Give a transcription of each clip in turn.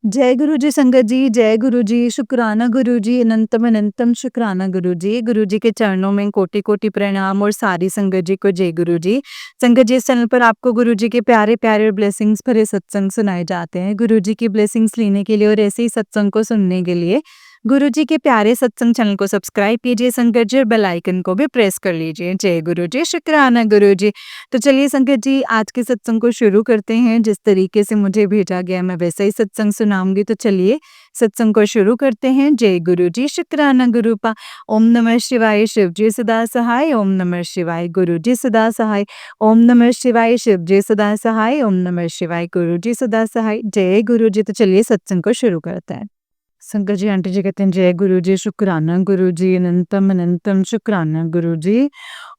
जय गुरु जी संगत जी, जय गुरु जी, शुक्राना गुरु जी, अनंतम अनंतम शुक्राना गुरु जी। गुरु जी के चरणों में कोटि-कोटि प्रणाम और सारी संगत जी को जय गुरु जी। संगत जी, इस चैनल पर आपको गुरु जी के प्यारे-प्यारे और ब्लेसिंग्स भरे सत्संग सुनाए जाते हैं। गुरु जी की ब्लेसिंग्स लेने के लिए और ऐसे ही सत्संग को सुनने के लिए गुरु जी के प्यारे सत्संग चैनल को सब्सक्राइब कीजिए संगत जी और बेल आइकन को भी प्रेस कर लीजिए। जय गुरु जी, शुक्राना गुरु जी। तो चलिए संगत जी, आज के सत्संग को शुरू करते हैं। जिस तरीके से मुझे भेजा गया मैं वैसा ही सत्संग सुनाऊंगी। तो चलिए सत्संग को शुरू करते हैं। जय गुरु जी, शुक्राना गुरुपा। ओम नमः शिवाय, शिव जी सदा सहाय। ओम नमः शिवाय, गुरु जी सदा सहाय। ओम नमः शिवाय, शिव जी सदा सहाय। ओम नमः शिवाय, गुरु जी सदा सहाय। जय गुरु जी। तो चलिए सत्संग को शुरू करते हैं। शंकर जी आंटी जी कहते हैं जय गुरु जी, शुक्राना गुरु जी, अनंतम अनंतम शुक्राना गुरु जी।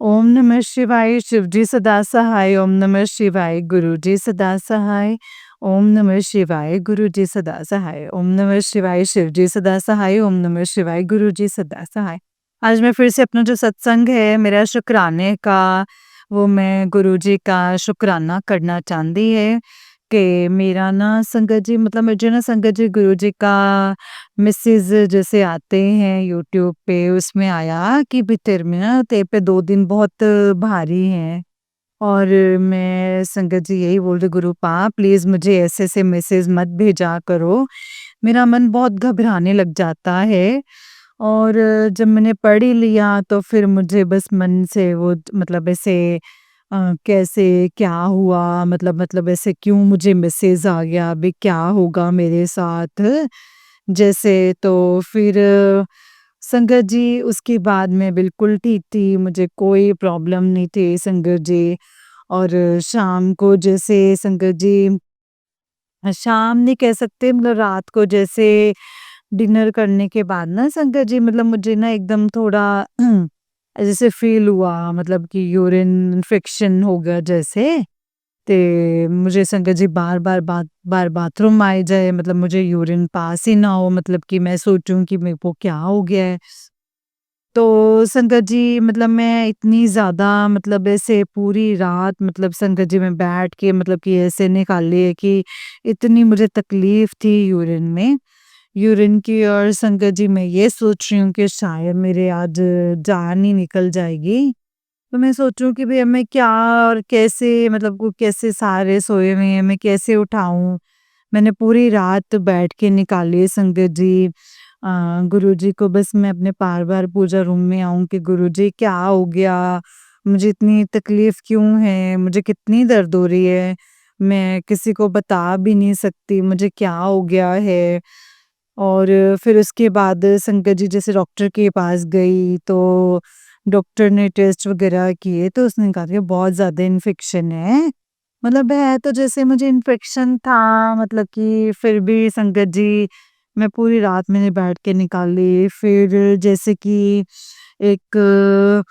ओम नमः शिवाय, शिव जी सदा सहाय। ओम नमः शिवाय, गुरु जी सदा सहाय। ओम नमः शिवाय, गुरु जी सदा सहाय। ओम नमः शिवाय, शिव जी सदा सहाय। ओम नमः शिवाय, गुरु जी सदा सहाय। आज मैं फिर से अपना जो सत्संग है मेरा शुक्राने का, वो मैं गुरु जी का शुक्राना करना चाहती है कि मेरा ना संगत जी, मतलब मुझे ना संगत जी गुरु जी का मैसेज जैसे आते हैं यूट्यूब पे, उसमें आया कि भी तेरे में ना तेरे पे 2 दिन बहुत भारी हैं। और मैं संगत जी यही बोल रही, गुरु पाप प्लीज़ मुझे ऐसे-ऐसे मैसेज मत भेजा करो। मेरा मन बहुत घबराने लग जाता है और जब मैंने पढ़ ही लिया तो फिर मुझे बस मन से वो मतलब ऐसे कैसे क्या हुआ, मतलब ऐसे क्यों मुझे मैसेज आ गया, अभी क्या होगा मेरे साथ? जैसे तो फिर संगत जी उसके बाद मैं बिल्कुल ठीक थी, मुझे कोई प्रॉब्लम नहीं थी संगत जी। और शाम को जैसे संगत जी, शाम नहीं कह सकते, मतलब रात को जैसे डिनर करने के बाद ना संगत जी, मतलब मुझे ना एकदम थोड़ा जैसे फ़ील हुआ, मतलब कि यूरिन इन्फेक्शन हो गया जैसे। ते मुझे संगत जी बार बाथरूम आए जाए, मतलब मुझे यूरिन पास ही ना हो, मतलब कि मैं सोचूँ कि मेरे को क्या हो गया है। तो संगत जी, मतलब मैं इतनी ज़्यादा, मतलब ऐसे पूरी रात, मतलब संगत जी मैं बैठ के, मतलब कि ऐसे निकाली है कि इतनी मुझे तकलीफ़ थी यूरिन की। और संगत जी मैं ये सोच रही हूँ कि शायद मेरे आज जान ही निकल जाएगी। तो मैं सोचूँ कि भई अब मैं क्या और कैसे, मतलब को कैसे, सारे सोए हुए हैं, मैं कैसे उठाऊँ? मैंने पूरी रात बैठ के निकाली संगत जी। गुरुजी को बस मैं अपने बार-बार पूजा रूम में आऊँ कि गुरुजी क्या हो गया? मुझे इतनी तकलीफ़ क्यों है? मुझे कितनी दर्द हो रही है? मैं किसी को बता भी नहीं सकती मुझे क्या हो गया है। और फिर उसके बाद संगत जी जैसे डॉक्टर के पास गई तो डॉक्टर ने टेस्ट वगैरह किए तो उसने कहा कि बहुत ज़्यादा इन्फेक्शन है। मतलब है तो जैसे मुझे इन्फेक्शन था, मतलब कि फिर भी संगत जी मैं पूरी रात मैंने बैठ के निकाली। फिर जैसे कि एक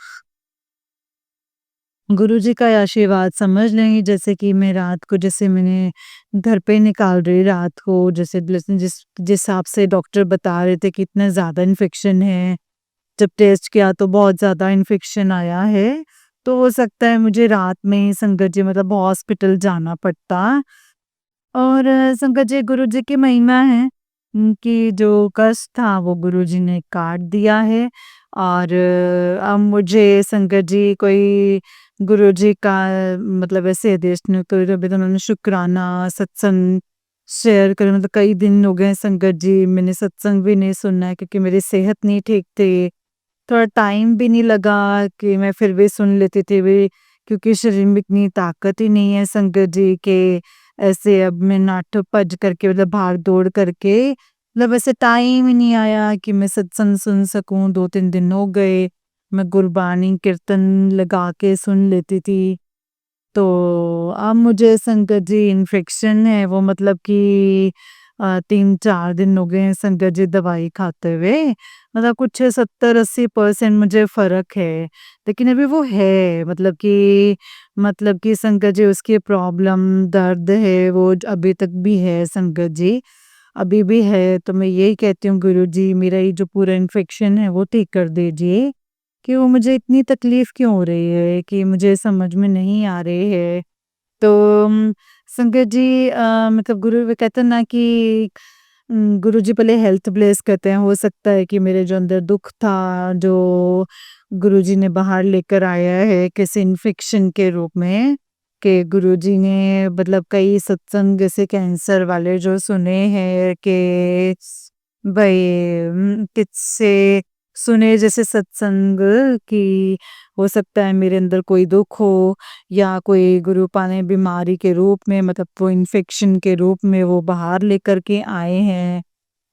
गुरुजी का आशीर्वाद समझ लें, जैसे कि मैं रात को जैसे मैंने घर पे निकाल रही रात को, जैसे जिस जिस हिसाब से डॉक्टर बता रहे थे कि इतना ज़्यादा इन्फेक्शन है, जब टेस्ट किया तो बहुत ज़्यादा इन्फेक्शन आया है, तो हो सकता है मुझे रात में ही संगत जी, मतलब हॉस्पिटल जाना पड़ता। और संगत जी गुरुजी की महिमा है, कि जो कष्ट था वो गुरुजी ने काट दिया है। और अब मुझे संगत जी कोई गुरुजी का, मतलब ऐसे आदेश नहीं कोई, अभी तो उन्होंने शुक्राना सत्संग शेयर करे, मतलब कई दिन हो गए संगत जी मैंने सत्संग भी नहीं सुनना है क्योंकि मेरी सेहत नहीं ठीक थी। थोड़ा टाइम भी नहीं लगा कि मैं फिर भी सुन लेती थी भी, क्योंकि शरीर में इतनी ताकत ही नहीं है संगत जी के ऐसे अब मैं नाट भज करके, मतलब भाग दौड़ करके, मतलब ऐसे टाइम ही नहीं आया कि मैं सत्संग सुन सकूं। 2-3 दिन हो गए, मैं गुरबानी कीर्तन लगा के सुन लेती थी। तो अब मुझे संगत जी इन्फेक्शन है वो, मतलब कि 3-4 दिन हो गए हैं संगत जी दवाई खाते हुए। मतलब कुछ 70-80% मुझे फ़र्क है। लेकिन अभी वो है, मतलब कि संगत जी उसकी प्रॉब्लम दर्द है वो अभी तक भी है संगत जी, अभी भी है। तो मैं यही कहती हूँ गुरुजी, मेरा ये जो पूरा इन्फेक्शन है वो ठीक कर दीजिए। कि वो मुझे इतनी तकलीफ़ क्यों हो रही है कि मुझे समझ में नहीं आ रही है। तो संगत जी, मतलब गुरु भी कहते हैं ना कि गुरुजी पहले हेल्थ ब्लेस करते हैं, हो सकता है कि मेरे जो अंदर दुःख था, जो गुरुजी ने बाहर लेकर आया है किसी इन्फेक्शन के रूप में, कि गुरुजी ने मतलब कई सत्संग ऐसे कैंसर वाले जो सुने हैं कि भई किससे सुने जैसे सत्संग कि हो सकता है मेरे अंदर कोई दुःख हो या कोई गुरुपा ने बीमारी के रूप में मतलब वो इन्फेक्शन के रूप में वो बाहर लेकर के आए हैं।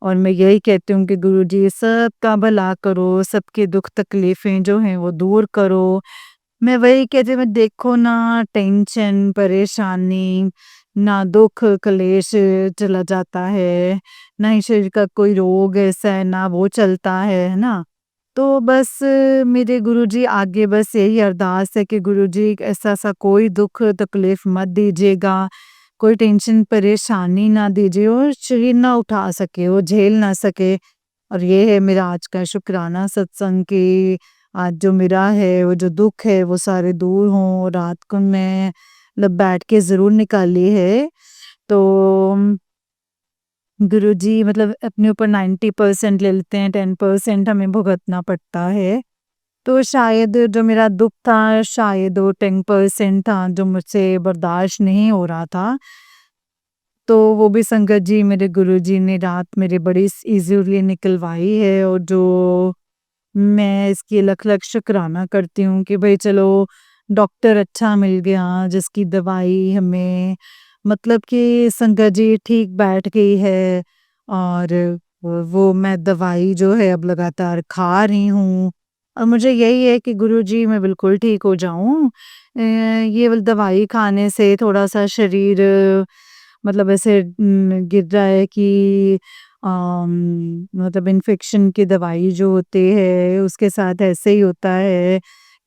और मैं यही कहती हूँ कि गुरुजी सबका भला करो, सबके दुःख तकलीफ़ें जो हैं वो दूर करो। मैं वही कहती हूँ, मैं देखो ना टेंशन, परेशानी, ना दुःख, क्लेश चला जाता है, ना ही शरीर का कोई रोग ऐसा है, ना वो चलता है ना? तो बस मेरे गुरुजी आगे बस यही अरदास है कि गुरुजी ऐसा-सा कोई दुःख तकलीफ़ मत दीजिएगा, कोई टेंशन परेशानी ना दीजिए और शरीर ना उठा सके, वो झेल ना सके। और ये है मेरा आज का शुक्राना सत्संग कि आज जो मेरा है, वो जो दुःख है वो सारे दूर हों। रात को मैं मतलब बैठ के ज़रूर निकाली है। तो गुरुजी मतलब अपने ऊपर 90% ले लेते हैं, 10% हमें भुगतना पड़ता है। तो शायद जो मेरा दुःख था, शायद वो 10% था जो मुझसे बर्दाश्त नहीं हो रहा था। तो वो भी संगत जी मेरे गुरुजी ने रात मेरे बड़ी स ईज़िली निकलवाई है और जो मैं इसकी लख-लख शुक्राना करती हूँ कि भई चलो डॉक्टर अच्छा मिल गया जिसकी दवाई हमें मतलब कि संगत जी ठीक बैठ गई है और वो मैं दवाई जो है अब लगातार खा रही हूँ और मुझे यही है कि गुरुजी मैं बिल्कुल ठीक हो जाऊँ। ये वाली दवाई खाने से थोड़ा-सा शरीर मतलब ऐसे गिर रहा है कि मतलब इन्फेक्शन की दवाई जो होती है उसके साथ ऐसे ही होता है।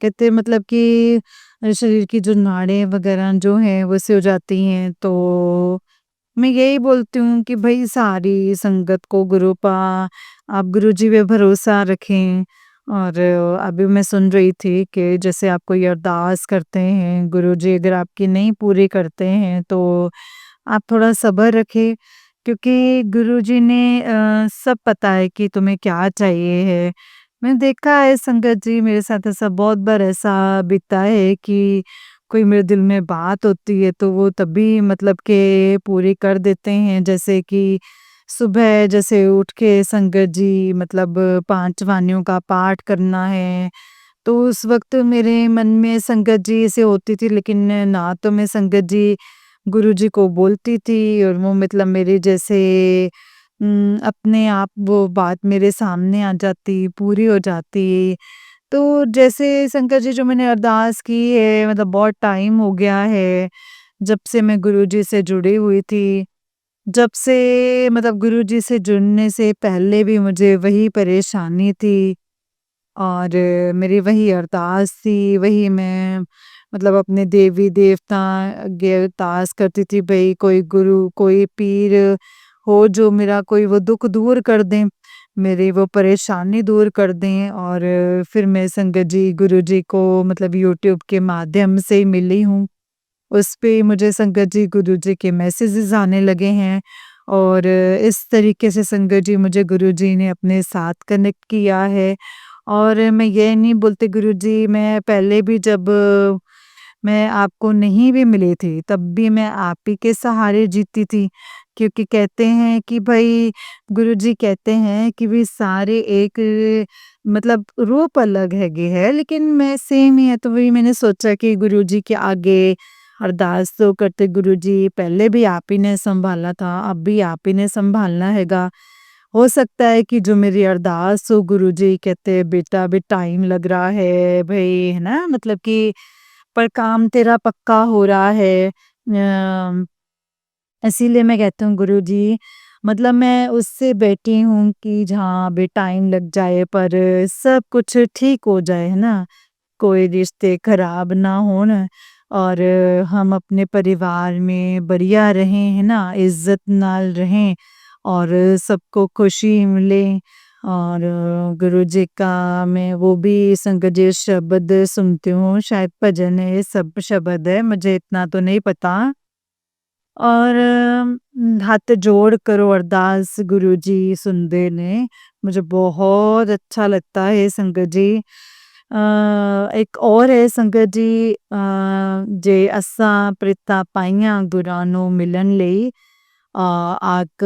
कहते मतलब कि शरीर की जो नाड़ें वगैरह जो हैं वैसे हो जाती हैं तो मैं यही बोलती हूँ कि भई सारी संगत को गुरुपा आप गुरुजी पे भरोसा रखें। और अभी मैं सुन रही थी कि जैसे आप कोई अरदास करते हैं, गुरुजी अगर आपकी नहीं पूरी करते हैं तो आप थोड़ा सब्र रखें क्योंकि गुरुजी ने सब पता है कि तुम्हें क्या चाहिए है। मैंने देखा है संगत जी मेरे साथ ऐसा बहुत बार ऐसा बीता है कि कोई मेरे दिल में बात होती है तो वो तभी मतलब के पूरी कर देते हैं। जैसे कि सुबह जैसे उठ के संगत जी मतलब 5 वाणियों का पाठ करना है, तो उस वक़्त मेरे मन में संगत जी ऐसे होती थी लेकिन ना तो मैं संगत जी गुरुजी को बोलती थी और वो मतलब मेरे जैसे अपने आप वो बात मेरे सामने आ जाती, पूरी हो जाती। तो जैसे शंकर जी जो मैंने अरदास की है मतलब बहुत टाइम हो गया है, जब से मैं गुरुजी से जुड़ी हुई थी। जब से मतलब गुरुजी से जुड़ने से पहले भी मुझे वही परेशानी थी और मेरी वही अरदास थी, वही मैं मतलब अपने देवी-देवता आगे अरदास करती थी भई कोई गुरु, कोई पीर हो जो मेरा कोई वो दुःख दूर कर दें, मेरी वो परेशानी दूर कर दें और फिर मैं संगत जी, गुरुजी को मतलब यूट्यूब के माध्यम से ही मिली हूँ। उसपे मुझे संगत जी, गुरुजी के मैसेजेस आने लगे हैं और इस तरीके से संगत जी मुझे गुरुजी ने अपने साथ कनेक्ट किया है। और मैं ये नहीं बोलती गुरुजी मैं पहले भी जब मैं आपको नहीं भी मिली थी, तब भी मैं आप ही के सहारे जीती थी। क्योंकि कहते हैं कि भई गुरुजी कहते हैं कि वे सारे एक मतलब रूप अलग हैगे है, लेकिन मैं सेम ही है। तो वही मैंने सोचा कि गुरुजी के आगे अरदास तो करते गुरुजी पहले भी आप ही ने सँभाला था, अब भी आप ही ने सँभालना हैगा। हो सकता है कि जो मेरी अरदास हो गुरुजी कहते बेटा अभी टाइम लग रहा है भई, है ना? मतलब कि पर काम तेरा पक्का हो रहा है। इसीलिए मैं कहती हूँ गुरुजी मतलब मैं उससे बैठी हूँ कि जहाँ अभी टाइम लग जाए पर सब कुछ ठीक हो जाए, है ना? कोई रिश्ते खराब ना होन और हम अपने परिवार में बढ़िया रहें, है ना? इज़्ज़त नाल रहें और सबको खुशी मिले और गुरुजी का मैं वो भी संगत जी शब्द सुनती हूँ, शायद भजन है, सब शब्द है, मुझे इतना तो नहीं पता। और हत्थ जोड़ कर वो अरदास गुरु जी सुनदे ने। मुझे बहुत अच्छा लगता है संगत जी। एक और है संगत जी, जे असां प्रीतां पाईਆਂ ਗੁਰਾਂ ਨੂੰ ਮਿਲਣ ਲਈ, आक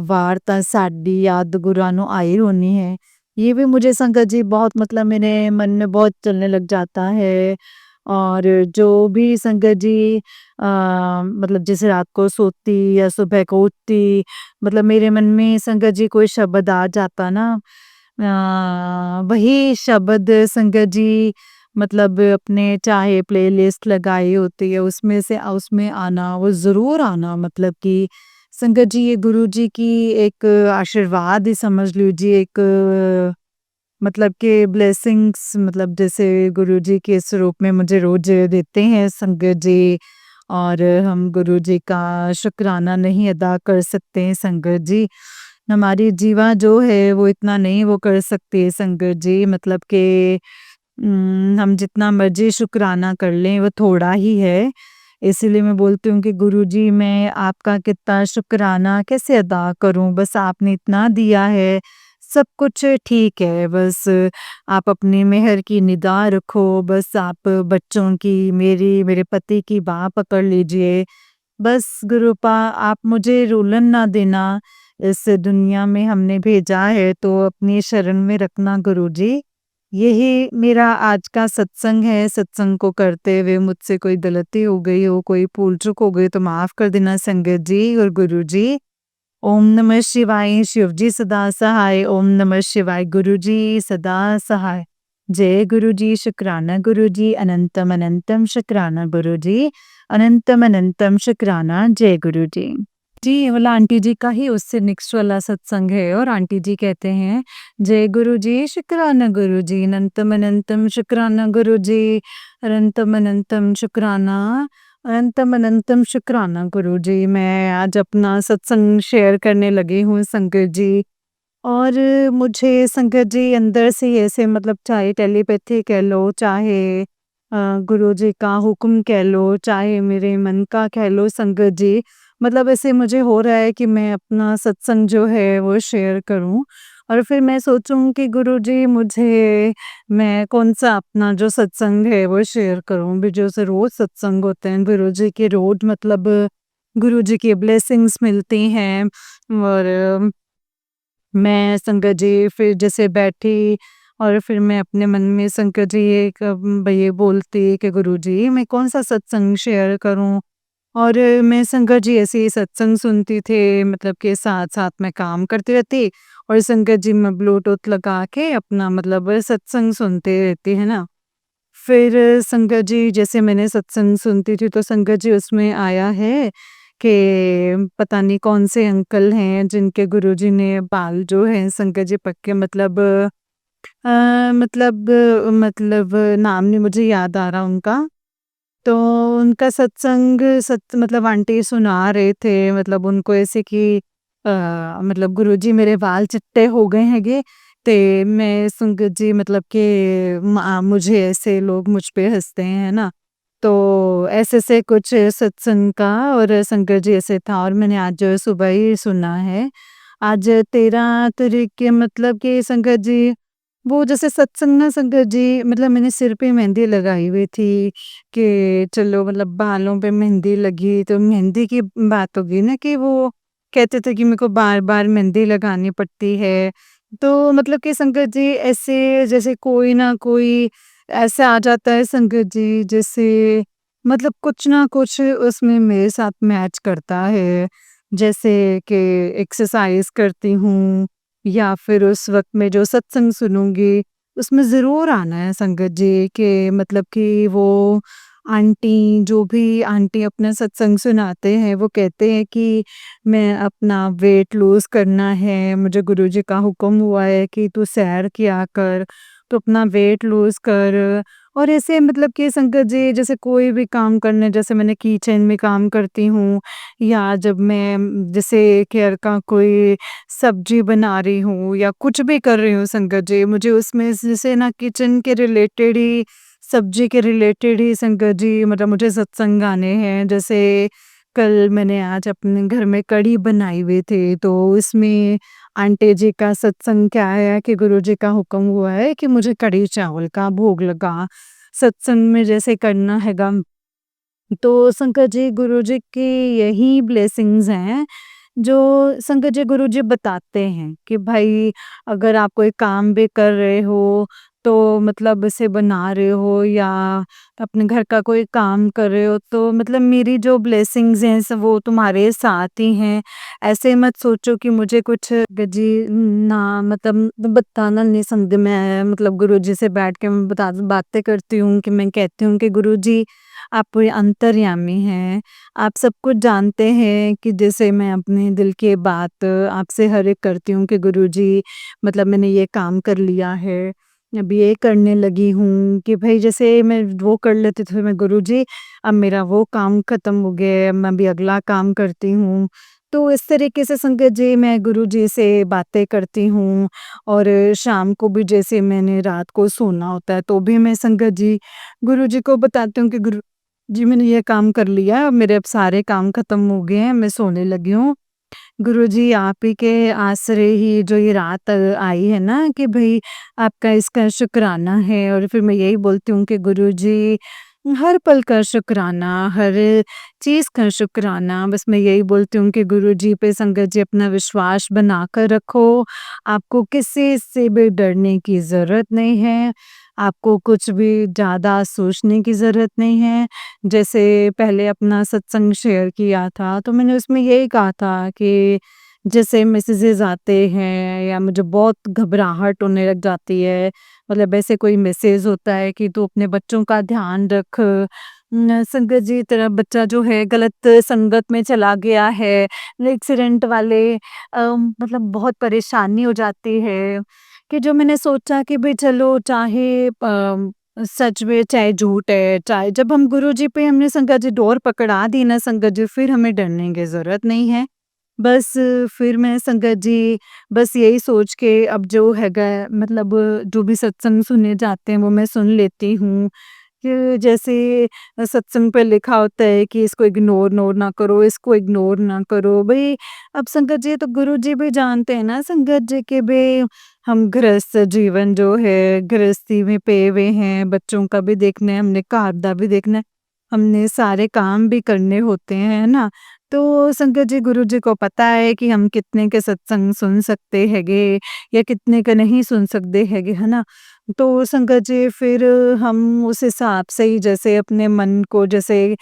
वार तां साडी याद गुरां ਨੂੰ आई होनी है। ये भी मुझे संगत जी बहुत मतलब मेरे मन में बहुत चलने लग जाता है। और जो भी संगत जी मतलब जैसे रात को सोती या सुबह को उठती, मतलब मेरे मन में संगत जी कोई शब्द आ जाता ना, वही शब्द संगत जी मतलब अपने चाहे प्लेलिस्ट लगाई होती है उसमें से उसमें आना, वो ज़रूर आना, मतलब कि संगत जी ये गुरु जी की एक आशीर्वाद ही समझ लीजिए, एक मतलब कि ब्लेसिंग्स, मतलब जैसे गुरुजी के स्वरूप में मुझे रोज देते हैं संगत जी। और हम गुरुजी का शुक्राना नहीं अदा कर सकते हैं संगत जी। हमारी जीवा जो है वो इतना नहीं वो कर सकती है संगत जी, मतलब कि हम जितना मर्जी शुक्राना कर लें वो थोड़ा ही है। इसीलिए मैं बोलती हूँ कि गुरुजी मैं आपका कितना शुक्राना कैसे अदा करूँ, बस आपने इतना दिया है, सब कुछ ठीक है, बस आप अपनी मेहर की निगाह रखो, बस आप बच्चों की, मेरे पति की बाह पकड़ लीजिए। बस गुरुपा आप मुझे रुलन ना देना, इस दुनिया में हमने भेजा है तो अपनी शरण में रखना गुरुजी। यही मेरा आज का सत्संग है, सत्संग को करते हुए मुझसे कोई गलती हो गई हो, कोई भूल-चूक हो गई तो माफ़ कर देना संगत जी और गुरुजी। ओम नमः शिवाय, शिव जी सदा सहाय, ओम नमः शिवाय, गुरु जी सदा सहाय। जय गुरु जी, शुक्राना गुरु जी, अनंतम अनंतम शुक्राना गुरु जी, अनंतम अनंतम शुक्राना, जय गुरु जी। जी, वाला आंटी जी का ही उससे नेक्स्ट वाला सत्संग है और आंटी जी कहते हैं, जय गुरु जी, शुक्राना गुरु जी, अनंतम अनंतम शुक्राना गुरु जी, अनंतम अनंतम शुक्राना, अनंतम अनंतम शुक्राना गुरु जी। मैं आज अपना सत्संग शेयर करने लगी हूँ संगत जी। और मुझे संगत जी अंदर से ही ऐसे मतलब चाहे टेलीपैथी कह लो, चाहे गुरुजी का हुक्म कह लो, चाहे मेरे मन का कह लो संगत जी, मतलब ऐसे मुझे हो रहा है कि मैं अपना सत्संग जो है वो शेयर करूं। और फिर मैं सोचूं कि गुरुजी मुझे मैं कौन-सा अपना जो सत्संग है वो शेयर करूं। भी जो से रोज़ सत्संग होते हैं, गुरुजी के रोज़ मतलब गुरुजी की ब्लेसिंग्स मिलती हैं। और मैं संगत जी फिर जैसे बैठी और फिर मैं अपने मन में संगत जी ये बोलती कि गुरुजी मैं कौन-सा सत्संग शेयर करूँ? और मैं संगत जी ऐसे ही सत्संग सुनती थी, मतलब के साथ-साथ मैं काम करती रहती और संगत जी में ब्लूटूथ लगा के अपना मतलब सत्संग सुनते रहती, है ना? फिर संगत जी जैसे मैंने सत्संग सुनती थी तो संगत जी उसमें आया है कि पता नहीं कौन से अंकल हैं जिनके गुरुजी ने बाल जो हैं संगत जी पक्के मतलब मतलब नाम नहीं मुझे याद आ रहा उनका। तो उनका सत्संग मतलब आंटी सुना रहे थे, मतलब उनको ऐसे कि मतलब गुरुजी मेरे बाल चिट्टे हो गए हैंगे, ते मैं संगत जी मतलब कि मुझे ऐसे लोग मुझ पे हँसते हैं, है ना? तो ऐसे से कुछ सत्संग का और संगत जी ऐसे था और मैंने आज सुबह ही सुना है। आज 13 तारीख के मतलब कि संगत जी वो जैसे सत्संग ना संगत जी मतलब मैंने सिर पे मेहंदी लगाई हुई थी कि चलो मतलब बालों पे मेहंदी लगी तो मेहंदी की बात होगी ना कि वो कहते थे कि मेरे को बार-बार मेहंदी लगानी पड़ती है। तो मतलब कि संगत जी ऐसे जैसे कोई ना कोई ऐसा आ जाता है संगत जी जैसे मतलब कुछ ना कुछ उसमें मेरे साथ मैच करता है। जैसे कि एक्सरसाइज़ करती हूँ या फिर उस वक़्त में जो सत्संग सुनूँगी, उसमें ज़रूर आना है संगत जी कि मतलब कि वो आंटी जो भी आंटी अपना सत्संग सुनाते हैं, वो कहते हैं कि मैं अपना वेट लूज़ करना है, मुझे गुरुजी का हुक्म हुआ है कि तू सैर किया कर, तो अपना वेट लूज़ कर। और ऐसे मतलब कि संगत जी जैसे कोई भी काम करने जैसे मैंने किचन में काम करती हूँ या जब मैं जैसे केयर का कोई सब्जी बना रही हूँ या कुछ भी कर रही हूँ संगत जी, मुझे उसमें जैसे ना किचन के रिलेटेड ही, सब्जी के रिलेटेड ही संगत जी मतलब मुझे सत्संग गाने हैं। जैसे कल मैंने आज अपने घर में कढ़ी बनाई हुई थी, तो इसमें आंटी जी का सत्संग क्या है कि गुरुजी का हुक्म हुआ है कि मुझे कढ़ी चावल का भोग लगा सत्संग में जैसे करना हैगा। तो शंकर जी गुरुजी की यही ब्लेसिंग्स हैं जो शंकर जी गुरुजी बताते हैं कि भाई अगर आप कोई काम भी कर रहे हो तो मतलब इसे बना रहे हो या अपने घर का कोई काम कर रहे हो तो मतलब मेरी जो ब्लेसिंग्स हैं सब वो तुम्हारे साथ ही हैं। ऐसे मत सोचो कि मुझे कुछ जी ना मतलब बताना नहीं समझ में आया मतलब गुरुजी से बैठ के मैं बता बातें करती हूँ कि मैं कहती हूँ कि गुरुजी आप पूरे अंतर्यामी हैं। आप सब कुछ जानते हैं कि जैसे मैं अपने दिल की बात आपसे हर एक करती हूँ कि गुरुजी मतलब मैंने ये काम कर लिया है, अब ये करने लगी हूँ कि भई जैसे मैं वो कर लेती थी मैं गुरुजी अब मेरा वो काम ख़त्म हो गया है, मैं अभी अगला काम करती हूँ। तो इस तरीके से संगत जी मैं गुरुजी से बातें करती हूँ और शाम को भी जैसे मैंने रात को सोना होता है तो भी मैं संगत जी गुरुजी को बताती हूँ कि गुरु जी, मैंने ये काम कर लिया, अब मेरे अब सारे काम खत्म हो गए हैं, मैं सोने लगी हूँ। गुरुजी आप ही के आसरे ही जो ये रात आई है ना कि भई आपका इसका शुक्राना है और फिर मैं यही बोलती हूँ कि गुरुजी हर पल का शुक्राना, हर चीज़ का शुक्राना, बस मैं यही बोलती हूँ कि गुरुजी पे संगत जी अपना विश्वास बनाकर रखो, आपको किसी से भी डरने की ज़रूरत नहीं है, आपको कुछ भी ज़्यादा सोचने की ज़रूरत नहीं है। जैसे पहले अपना सत्संग शेयर किया था, तो मैंने उसमें यही कहा था कि जैसे मैसेजेस आते हैं या मुझे बहुत घबराहट होने लग जाती है, मतलब ऐसे कोई मैसेज होता है कि तू अपने बच्चों का ध्यान रख, संगत जी तेरा बच्चा जो है गलत संगत में चला गया है, एक्सीडेंट वाले मतलब बहुत परेशानी हो जाती है, कि जो मैंने सोचा कि भई चलो चाहे सच में चाहे झूठ है, चाहे जब हम गुरुजी पे हमने संगत जी डोर पकड़ा दी ना संगत जी फिर हमें डरने की ज़रूरत नहीं है। बस फिर मैं संगत जी बस यही सोच के अब जो हैगा मतलब जो भी सत्संग सुने जाते हैं वो मैं सुन लेती हूँ। कि जैसे सत्संग पे लिखा होता है कि इसको इग्नोर नोर ना करो, इसको इग्नोर ना करो। भई अब संगत जी तो गुरुजी भी जानते हैं ना संगत जी के भी हम गृहस्थ जीवन जो है, गृहस्थी में पे हुए हैं, बच्चों का भी देखना है, हमने घर दा भी देखना है, हमने सारे काम भी करने होते हैं, है ना? तो संगत जी गुरुजी को पता है कि हम कितने के सत्संग सुन सकते हैगे या कितने का नहीं सुन सकते हैगे, है ना? तो संगत जी फिर हम उस हिसाब से ही जैसे अपने मन को जैसे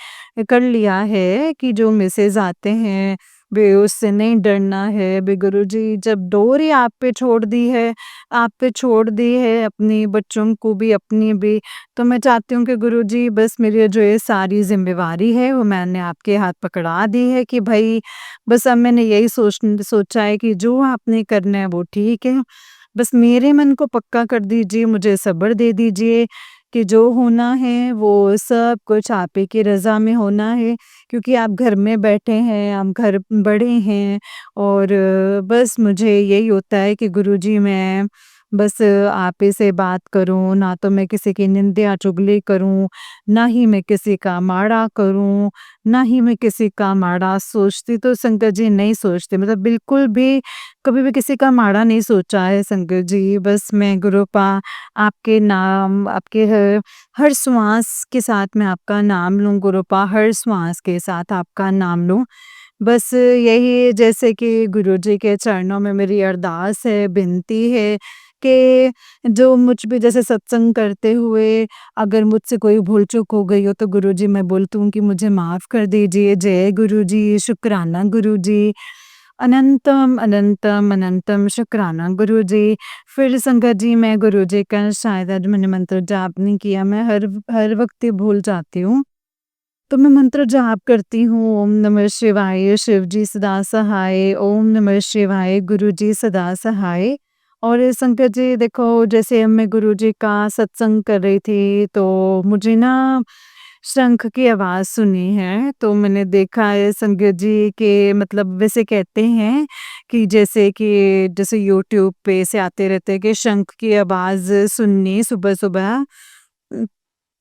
कर लिया है कि जो मैसेज आते हैं बे उससे नहीं डरना है बे गुरुजी जब डोर ही आप पे छोड़ दी है, आप पे छोड़ दी है अपनी बच्चों को भी अपनी भी, तो मैं चाहती हूँ कि गुरुजी बस मेरी जो ये सारी ज़िम्मेवारी है वो मैंने आपके हाथ पकड़ा दी है कि भई बस अब मैंने यही सोचा है कि जो आपने करना है वो ठीक है। बस मेरे मन को पक्का कर दीजिए, मुझे सब्र दे दीजिए कि जो होना है वो सब कुछ आप ही की रज़ा में होना है क्योंकि आप घर में बैठे हैं, आप घर बड़े हैं और बस मुझे यही होता है कि गुरुजी मैं बस आप ही से बात करूँ, ना तो मैं किसी की निंदा चुगली करूँ, ना ही मैं किसी का माड़ा करूँ, ना ही मैं किसी का माड़ा सोचती तो संगत जी नहीं सोचती मतलब बिल्कुल भी कभी भी किसी का माड़ा नहीं सोचा है संगत जी, बस मैं गुरुपा आपके नाम आपके हर श्वास के साथ मैं आपका नाम लूँ गुरुपा, हर श्वास के साथ आपका नाम लूँ। बस यही जैसे कि गुरुजी के चरणों में मेरी अरदास है, विनती है कि जो मुझ पे जैसे सत्संग करते हुए अगर मुझसे कोई भूल-चूक हो गई हो तो गुरुजी मैं बोलती हूँ कि मुझे माफ़ कर दीजिए। जय गुरुजी, शुक्राना गुरुजी। अनंतम, अनंतम, अनंतम शुक्राना गुरुजी। फिर संगत जी मैं गुरुजी का शायद आज मैंने मंत्र जाप नहीं किया, मैं हर वक़्त ये भूल जाती हूँ। तो मैं मंत्र जाप करती हूँ ओम नमः शिवाय, शिव जी सदा सहाय, ओम नमः शिवाय, गुरु जी सदा सहाय। और संकट जी देखो जैसे मैं गुरु जी का सत्संग कर रही थी तो मुझे ना शंख की आवाज़ सुनी है तो मैंने देखा है संगत जी के मतलब वैसे कहते हैं कि जैसे यूट्यूब पे ऐसे आते रहते हैं कि शंख की आवाज़ सुननी सुबह-सुबह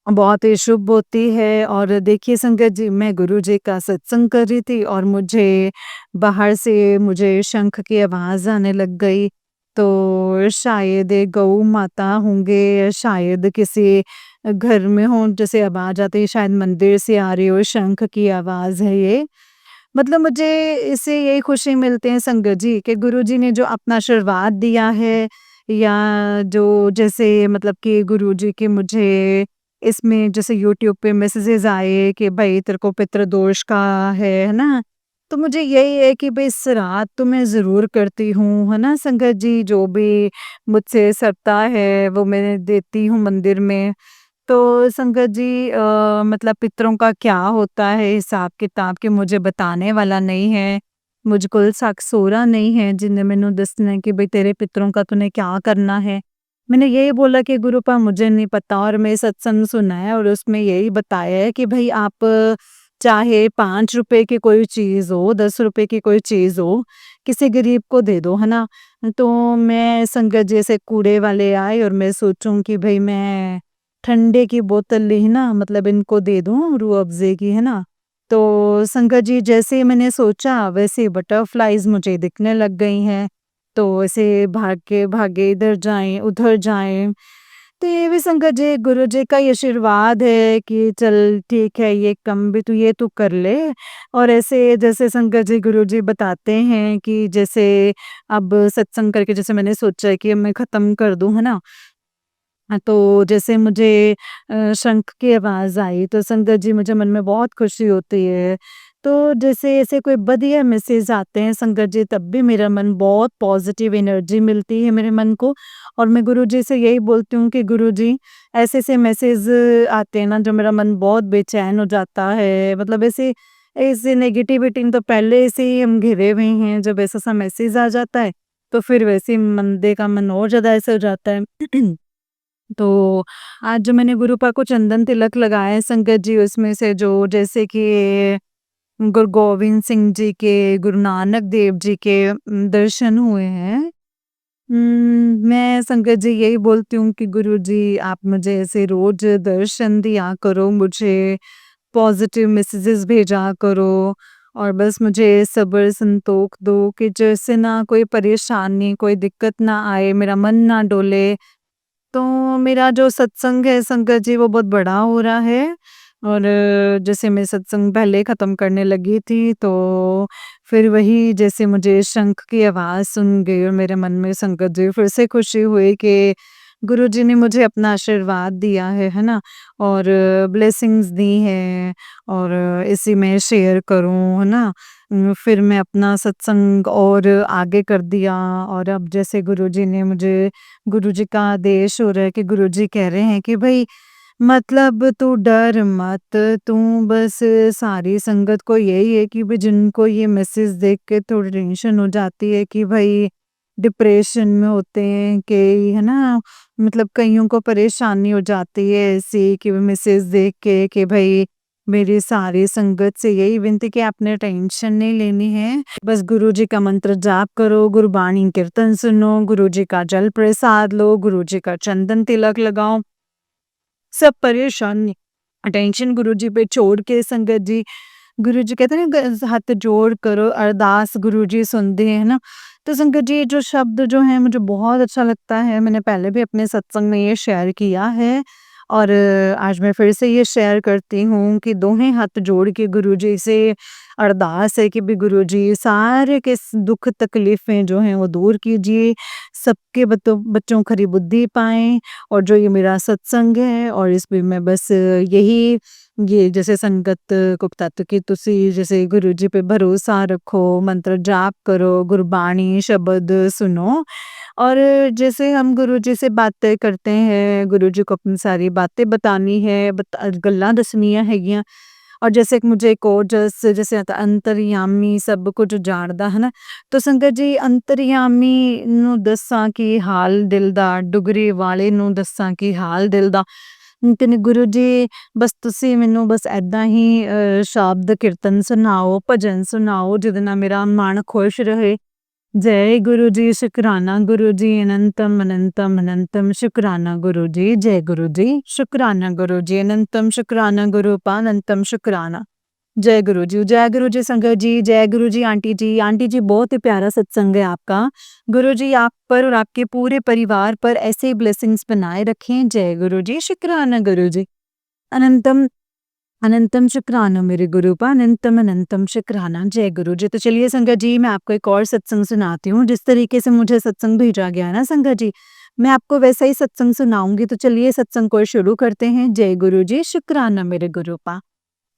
बहुत ही शुभ होती है। और देखिए संगत जी, मैं गुरुजी का सत्संग कर रही थी और मुझे बाहर से मुझे शंख की आवाज़ आने लग गई। तो शायद ये गऊ माता होंगे, शायद किसी घर में हों, जैसे आवाज़ आती है, शायद मंदिर से आ रही हो, शंख की आवाज़ है ये। मतलब मुझे इससे यही खुशी मिलती है संगत जी कि गुरुजी ने जो अपना आशीर्वाद दिया है, या जो जैसे मतलब कि गुरुजी के मुझे इसमें जैसे यूट्यूब पे मैसेजेस आए कि भाई तेरे को पितृ दोष का है ना? तो मुझे यही है कि भई श्राद्ध तो मैं ज़रूर करती हूँ, है ना संगत जी? जो भी मुझसे सरता है वो मैं देती हूँ मंदिर में। तो संगत जी मतलब पितरों का क्या होता है हिसाब-किताब कि मुझे बताने वाला नहीं है। मुझ कोल साक-सोरा नहीं है जिन्हें मैनू दसना है कि भई तेरे पितरों का तूने क्या करना है। मैंने यही बोला कि गुरुपा मुझे नहीं पता, और मैं सत्संग सुना है और उसमें यही बताया है कि भई आप चाहे ₹5 की कोई चीज़ हो, ₹10 की कोई चीज़ हो, किसी गरीब को दे दो, है ना? तो मैं संगत जी ऐसे कूड़े वाले आए और मैं सोचूँ कि भई मैं ठंडे की बोतल ली ना, मतलब इनको दे दूँ रूह अफ़ज़े की, है ना? तो संगत जी जैसे ही मैंने सोचा वैसे बटरफ्लाइज़ मुझे दिखने लग गई हैं। तो ऐसे भागे-भागे इधर जाएँ, उधर जाएँ। तो ये भी संगत जी गुरु जी का ही आशीर्वाद है कि चल ठीक है, ये काम भी तू कर ले। और ऐसे जैसे संगत जी गुरु जी बताते हैं कि जैसे अब सत्संग करके जैसे मैंने सोचा है कि अब मैं ख़त्म कर दूँ, है ना? तो जैसे मुझे शंख की आवाज़ आई तो संगत जी मुझे मन में बहुत खुशी होती है। तो जैसे ऐसे कोई बढ़िया मैसेज आते हैं संगत जी, तब भी मेरा मन बहुत पॉज़िटिव एनर्जी मिलती है मेरे मन को। और मैं गुरुजी से यही बोलती हूँ कि गुरुजी ऐसे-ऐसे मैसेज आते हैं ना, जो मेरा मन बहुत बेचैन हो जाता है। मतलब ऐसे ऐसे नेगेटिविटी में तो पहले से ही हम घिरे हुए हैं, जब ऐसा-सा मैसेज आ जाता है तो फिर वैसे ही मंदे का मन और ज़्यादा ऐसे हो जाता है। तो आज जो मैंने गुरुपा को चंदन तिलक लगाया है संगत जी, उसमें से जो जैसे कि गुरु गोविंद सिंह जी के, गुरु नानक देव जी के दर्शन हुए हैं। मैं संगत जी यही बोलती हूँ कि गुरुजी आप मुझे ऐसे रोज़ दर्शन दिया करो, मुझे पॉज़िटिव मैसेजेस भेजा करो, और बस मुझे सब्र संतोख दो कि जैसे ना कोई परेशानी, कोई दिक्कत ना आए, मेरा मन ना डोले। तो मेरा जो सत्संग है संगत जी वो बहुत बड़ा हो रहा है। और जैसे मैं सत्संग पहले ख़त्म करने लगी थी तो फिर वही जैसे मुझे शंख की आवाज़ सुन गई और मेरे मन में संगत जी फिर से खुशी हुई कि गुरुजी ने मुझे अपना आशीर्वाद दिया है ना? और ब्लेसिंग्स दी हैं, और इसी में शेयर करूँ, है ना? फिर मैं अपना सत्संग और आगे कर दिया। और अब जैसे गुरुजी ने मुझे, गुरुजी का आदेश हो रहा है कि गुरुजी कह रहे हैं कि भई मतलब तू डर मत, तू बस, सारी संगत को यही है कि भई जिनको ये मैसेज देख के थोड़ी टेंशन हो जाती है कि भई डिप्रेशन में होते हैं कि, है ना? मतलब कइयों को परेशानी हो जाती है ऐसी कि मैसेज देख के कि भई मेरी सारी संगत से यही विनती कि आपने टेंशन नहीं लेनी है। बस गुरुजी का मंत्र जाप करो, गुरबाणी कीर्तन सुनो, गुरुजी का जल प्रसाद लो, गुरुजी का चंदन तिलक लगाओ। सब परेशानी टेंशन गुरुजी पे छोड़ के संगत जी, गुरुजी कहते हैं ना हाथ जोड़ करो अरदास, गुरुजी सुनते हैं ना? तो संगत जी ये जो शब्द जो है मुझे बहुत अच्छा लगता है। मैंने पहले भी अपने सत्संग में ये शेयर किया है, और आज मैं फिर से ये शेयर करती हूँ कि दोहें हाथ जोड़ के गुरुजी से अरदास है कि भी गुरुजी सारे के दुख तकलीफ़ें जो हैं वो दूर कीजिए, सबके बच्चों खरी बुद्धि पाएँ। और जो ये मेरा सत्संग है और इसमें मैं बस यही, ये जैसे संगत को बताती हूँ कि तुसी जैसे गुरुजी पे भरोसा रखो, मंत्र जाप करो, गुरबाणी शब्द सुनो। और जैसे हम गुरुजी से बातें करते हैं, गुरुजी को अपनी सारी बातें बतानी है, गल्लां दसनियां हैगियां। और जैसे एक मुझे एक और जैसे आता अंतर्यामी सब कुछ जाणदा है ना? तो संगत जी अंतर्यामी ਨੂੰ ਦੱਸਾਂ ਕੀ ਹਾਲ ਦਿਲ ਦਾ, ਡੁਗਰੀ ਵਾਲੇ ਨੂੰ ਦੱਸਾਂ ਕੀ ਹਾਲ ਦਿਲ ਦਾ। ਤੇ ਗੁਰੂ ਜੀ ਬਸ ਤੁਸੀਂ ਮੈਨੂੰ ਬਸ ਏਦਾਂ ਹੀ ਸ਼ਬਦ ਕੀਰਤਨ ਸੁਣਾਓ, ਭਜਨ ਸੁਣਾਓ, ਜਿਹਦੇ ਨਾਲ ਮੇਰਾ ਮਨ ਖੁਸ਼ ਰਹੇ। जय गुरु जी, शुक्राना गुरु जी, अनंतम अनंतम अनंतम शुक्राना गुरु जी, जय गुरु जी, शुक्राना गुरु जी, अनंतम शुक्राना गुरु पा अनंतम शुक्राना। जय गुरु जी संगत जी, जय गुरु जी आंटी जी बहुत ही प्यारा सत्संग है आपका। गुरु जी आप पर और आपके पूरे परिवार पर ऐसे ही ब्लेसिंग्स बनाए रखें। जय गुरु जी, शुक्राना गुरु जी। अनंतम अनंतम शुक्राना मेरे गुरु पा अनंतम अनंतम शुक्राना। जय गुरु जी। तो चलिए संगत जी मैं आपको एक और सत्संग सुनाती हूँ। जिस तरीके से मुझे सत्संग भेजा गया है ना संगत जी, मैं आपको वैसा ही सत्संग सुनाऊंगी। तो चलिए सत्संग को शुरू करते हैं। जय गुरु जी, शुक्राना मेरे गुरु पा।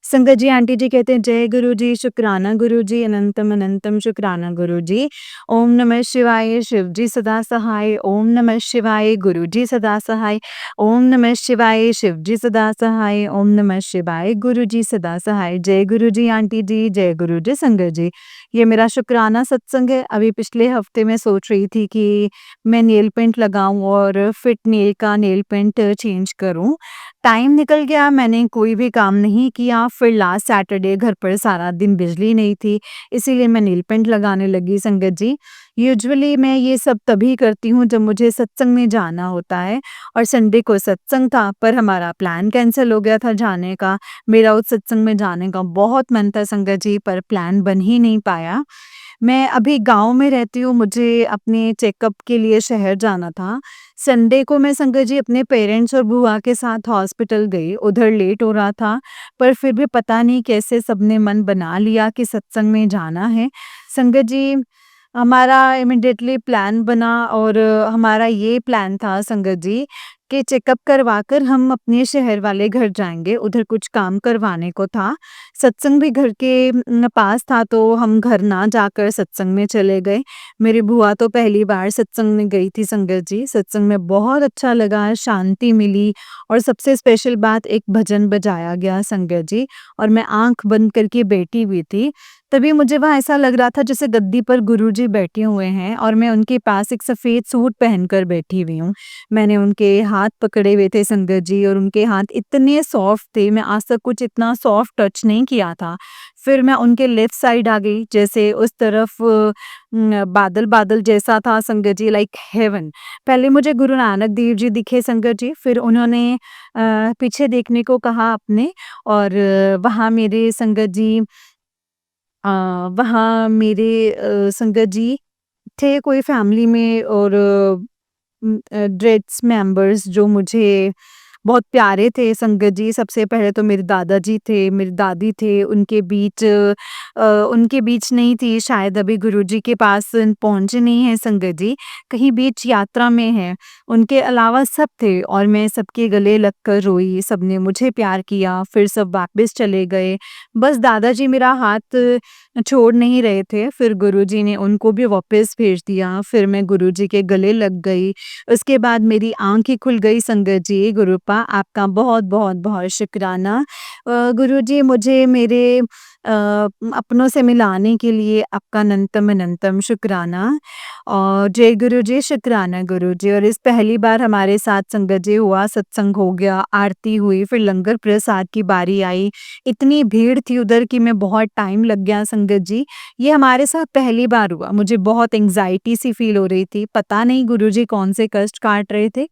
संगत जी आंटी जी कहते हैं जय गुरु जी, शुक्राना गुरु जी, अनंतम अनंतम शुक्राना गुरु जी। ओम नमः शिवाय, शिव जी सदा सहाय। ओम नमः शिवाय, गुरु जी सदा सहाय। ओम नमः शिवाय, शिव जी सदा सहाय। ओम नमः शिवाय, गुरु जी सदा सहाय। जय गुरु जी आंटी जी, जय गुरु जी संगत जी। ये मेरा शुक्राना सत्संग है। अभी पिछले हफ्ते मैं सोच रही थी कि मैं नेल पेंट लगाऊं और फिट नेल का नेल पेंट चेंज करूं। टाइम निकल गया, मैंने कोई भी काम नहीं किया। फिर लास्ट सैटरडे घर पर सारा दिन बिजली नहीं थी, इसीलिए मैं नील पेंट लगाने लगी संगत जी। यूजुअली मैं ये सब तभी करती हूँ जब मुझे सत्संग में जाना होता है, और संडे को सत्संग था पर हमारा प्लान कैंसिल हो गया था जाने का। मेरा उस सत्संग में जाने का बहुत मन था संगत जी, पर प्लान बन ही नहीं पाया। मैं अभी गाँव में रहती हूँ, मुझे अपने चेकअप के लिए शहर जाना था। संडे को मैं संगत जी अपने पेरेंट्स और बुआ के साथ हॉस्पिटल गई, उधर लेट हो रहा था, पर फिर भी पता नहीं कैसे सबने मन बना लिया कि सत्संग में जाना है। संगत जी हमारा इमीडिएटली प्लान बना, और हमारा ये प्लान था संगत जी कि चेकअप करवाकर हम अपने शहर वाले घर जाएँगे, उधर कुछ काम करवाने को था। सत्संग भी घर के पास था, तो हम घर ना जाकर सत्संग में चले गए। मेरी बुआ तो पहली बार सत्संग में गई थी संगत जी। सत्संग में बहुत अच्छा लगा, शांति मिली, और सबसे स्पेशल बात एक भजन बजाया गया संगत जी, और मैं आँख बंद करके बैठी हुई थी। तभी मुझे वहाँ ऐसा लग रहा था जैसे गद्दी पर गुरुजी बैठे हुए हैं और मैं उनके पास एक सफ़ेद सूट पहनकर बैठी हुई हूँ। मैंने उनके हाथ पकड़े हुए थे संगत जी, और उनके हाथ इतने सॉफ्ट थे, मैं आज तक कुछ इतना सॉफ्ट टच नहीं किया था। फिर मैं उनके लेफ्ट साइड आ गई, जैसे उस तरफ बादल-बादल जैसा था संगत जी, लाइक हेवन। पहले मुझे गुरु नानक देव जी दिखे संगत जी, फिर उन्होंने पीछे देखने को कहा अपने, और वहाँ मेरे संगत जी अ, वहाँ मेरे संगत जी थे कोई फैमिली में, और ड्रेड्स मेंबर्स जो मुझे बहुत प्यारे थे संगत जी। सबसे पहले तो मेरे दादाजी थे, मेरी दादी थे, उनके बीच नहीं थी, शायद अभी गुरुजी के पास पहुँचे नहीं हैं संगत जी, कहीं बीच यात्रा में हैं। उनके अलावा सब थे, और मैं सबके गले लगकर रोई, सबने मुझे प्यार किया, फिर सब वापस चले गए। बस दादाजी मेरा हाथ छोड़ नहीं रहे थे, फिर गुरुजी ने उनको भी वापस भेज दिया, फिर मैं गुरुजी के गले लग गई। उसके बाद मेरी आँखें खुल गई संगत जी। गुरुपा आपका बहुत-बहुत बहुत शुक्राना। गुरुजी मुझे मेरे अपनों से मिलाने के लिए आपका अनंतम अनंतम शुक्राना। और जय गुरु जी, शुक्राना गुरु जी। और इस पहली बार हमारे साथ संगत जी हुआ, सत्संग हो गया, आरती हुई, फिर लंगर प्रसाद की बारी आई। इतनी भीड़ थी उधर कि मैं बहुत टाइम लग गया संगत जी। ये हमारे साथ पहली बार हुआ, मुझे बहुत एंग्ज़ायटी सी फ़ील हो रही थी, पता नहीं गुरुजी कौन से कष्ट काट रहे थे।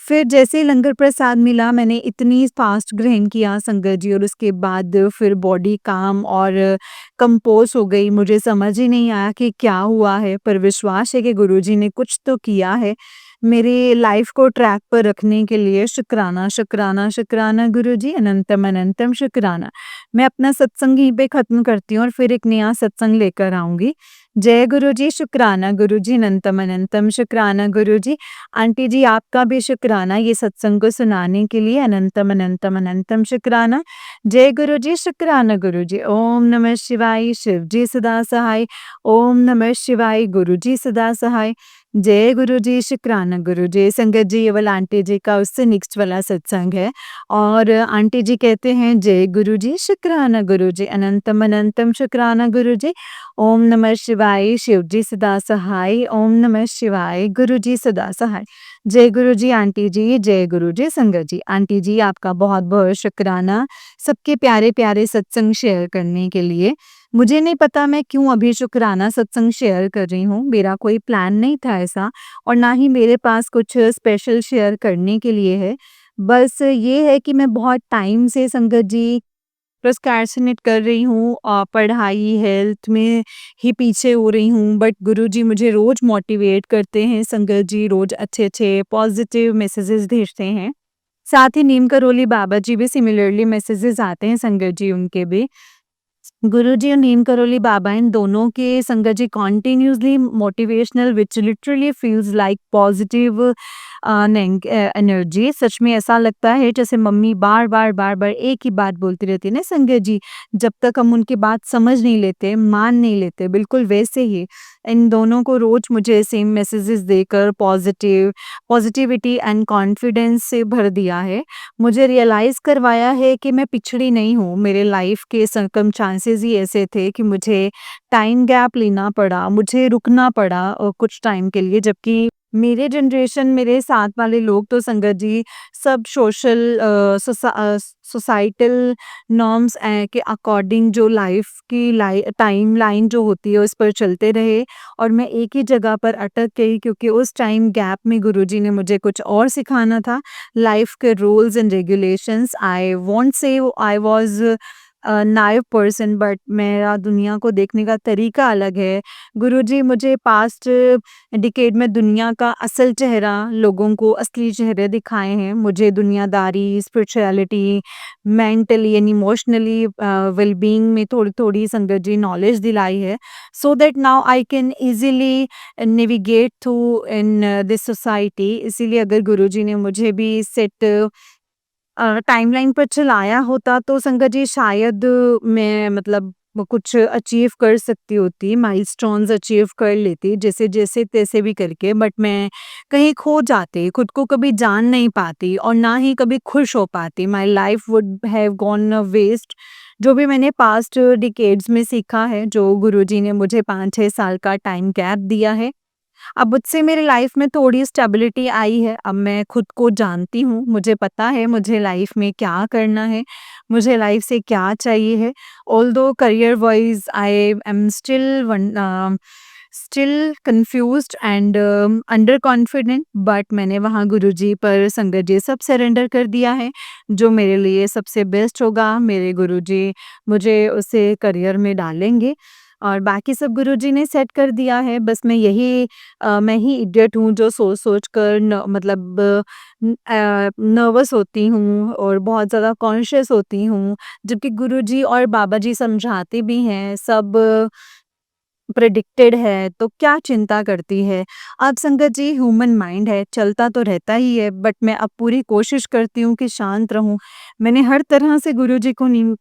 फिर जैसे ही लंगर प्रसाद मिला, मैंने इतनी फ़ास्ट ग्रहण किया संगत जी, और उसके बाद फिर बॉडी काम और कंपोज़ हो गई। मुझे समझ ही नहीं आया कि क्या हुआ है, पर विश्वास है कि गुरुजी ने कुछ तो किया है मेरी लाइफ़ को ट्रैक पर रखने के लिए। शुक्राना, शुक्राना, शुक्राना गुरुजी, अनंतम अनंतम शुक्राना। मैं अपना सत्संग यहीं पे ख़त्म करती हूँ, और फिर एक नया सत्संग लेकर आऊँगी। जय गुरुजी, शुक्राना गुरुजी, अनंतम अनंतम शुक्राना गुरुजी। आंटी जी आपका भी शुक्राना ये सत्संग को सुनाने के लिए, अनंतम अनंतम अनंतम शुक्राना। जय गुरु जी, शुक्राना गुरु जी। ओम नमः शिवाय, शिव जी सदा सहाय। ओम नमः शिवाय, गुरु जी सदा सहाय। जय गुरु जी, शुक्राना गुरु जी। संगत जी ये वाला आंटी जी का उससे नेक्स्ट वाला सत्संग है, और आंटी जी कहते हैं जय गुरु जी, शुक्राना गुरु जी, अनंतम अनंतम शुक्राना गुरु जी। ओम नमः शिवाय, शिव जी सदा सहाय। ओम नमः शिवाय, गुरु जी सदा सहाय। जय गुरु जी आंटी जी, जय गुरु जी संगत जी। आंटी जी आपका बहुत-बहुत शुक्राना सबके प्यारे-प्यारे सत्संग शेयर करने के लिए। मुझे नहीं पता मैं क्यों अभी शुकराना सत्संग शेयर कर रही हूँ, मेरा कोई प्लान नहीं था ऐसा और ना ही मेरे पास कुछ स्पेशल शेयर करने के लिए है। बस ये है कि मैं बहुत टाइम से संगत जी प्रोक्रेस्टिनेट कर रही हूँ पढ़ाई, हेल्थ में ही पीछे हो रही हूँ, बट गुरुजी मुझे रोज़ मोटिवेट करते हैं, संगत जी रोज़ अच्छे-अच्छे पॉज़िटिव मैसेजेस भेजते हैं। साथ ही नीम करोली बाबा जी भी सिमिलरली मैसेजेस आते हैं संगत जी उनके भी। गुरुजी और नीम करोली बाबा इन दोनों के संगत जी continuously motivational which literally feels like positive energy. सच में ऐसा लगता है जैसे मम्मी बार-बार एक ही बात बोलती रहती है ना संगत जी, जब तक हम उनकी बात समझ नहीं लेते, मान नहीं लेते, बिल्कुल वैसे ही इन दोनों को रोज़ मुझे सेम मैसेजेस देकर पॉजिटिविटी एंड कॉन्फिडेंस से भर दिया है। मुझे रियलाइज़ करवाया है कि मैं पिछड़ी नहीं हूँ, मेरे लाइफ़ के सर्कमस्टांसेस ही ऐसे थे कि मुझे टाइम गैप लेना पड़ा, मुझे रुकना पड़ा कुछ टाइम के लिए, जबकि मेरे जनरेशन, मेरे साथ वाले लोग तो संगत जी सब सोसाइटल नॉर्म्स के अकॉर्डिंग जो लाइफ़ की टाइमलाइन जो होती है, उस पर चलते रहे और मैं एक ही जगह पर अटक गई क्योंकि उस टाइम गैप में गुरुजी ने मुझे कुछ और सिखाना था। लाइफ के rules and regulations I won't say I was naive person, but मेरा दुनिया को देखने का तरीका अलग है। गुरुजी मुझे पास्ट डिकेड में दुनिया का असल चेहरा, लोगों को असली चेहरे दिखाए हैं। मुझे दुनियादारी, spirituality, mentally and emotionally wellbeing में थोड़ी थोड़ी संगत जी नॉलेज दिलाई है, so that now I can easily navigate through in this society. इसीलिए अगर गुरुजी ने मुझे भी सेट टाइमलाइन पर चलाया होता तो संगत जी शायद मैं मतलब कुछ अचीव कर सकती होती, माइलस्टोन्स अचीव कर लेती जैसे-जैसे तैसे भी करके, बट मैं कहीं खो जाती, खुद को कभी जान नहीं पाती और ना ही कभी खुश हो पाती। My life would have gone waste. जो भी मैंने पास्ट डिकेड्स में सीखा है, जो गुरुजी ने मुझे 5-6 साल का टाइम गैप दिया है, अब मुझसे मेरी लाइफ में थोड़ी स्टेबिलिटी आई है। अब मैं खुद को जानती हूँ, मुझे पता है मुझे लाइफ में क्या करना है, मुझे लाइफ से क्या चाहिए है। Although career wise I am still confused and under confident, but मैंने वहाँ गुरुजी पर संगत जी सब सरेंडर कर दिया है। जो मेरे लिए सबसे बेस्ट होगा, मेरे गुरुजी मुझे उसे करियर में डालेंगे और बाकी सब गुरुजी ने सेट कर दिया है। बस मैं ही इडियट हूँ जो सोच-सोच कर नर्वस होती हूँ और बहुत ज़्यादा कॉन्शियस होती हूँ, जबकि गुरुजी और बाबा जी समझाते भी हैं, सब प्रेडिक्टेड है, तो क्या चिंता करती है? अब संगत जी ह्यूमन माइंड है, चलता तो रहता ही है, बट मैं अब पूरी कोशिश करती हूँ कि शांत रहूँ। मैंने हर तरह से गुरुजी को नीम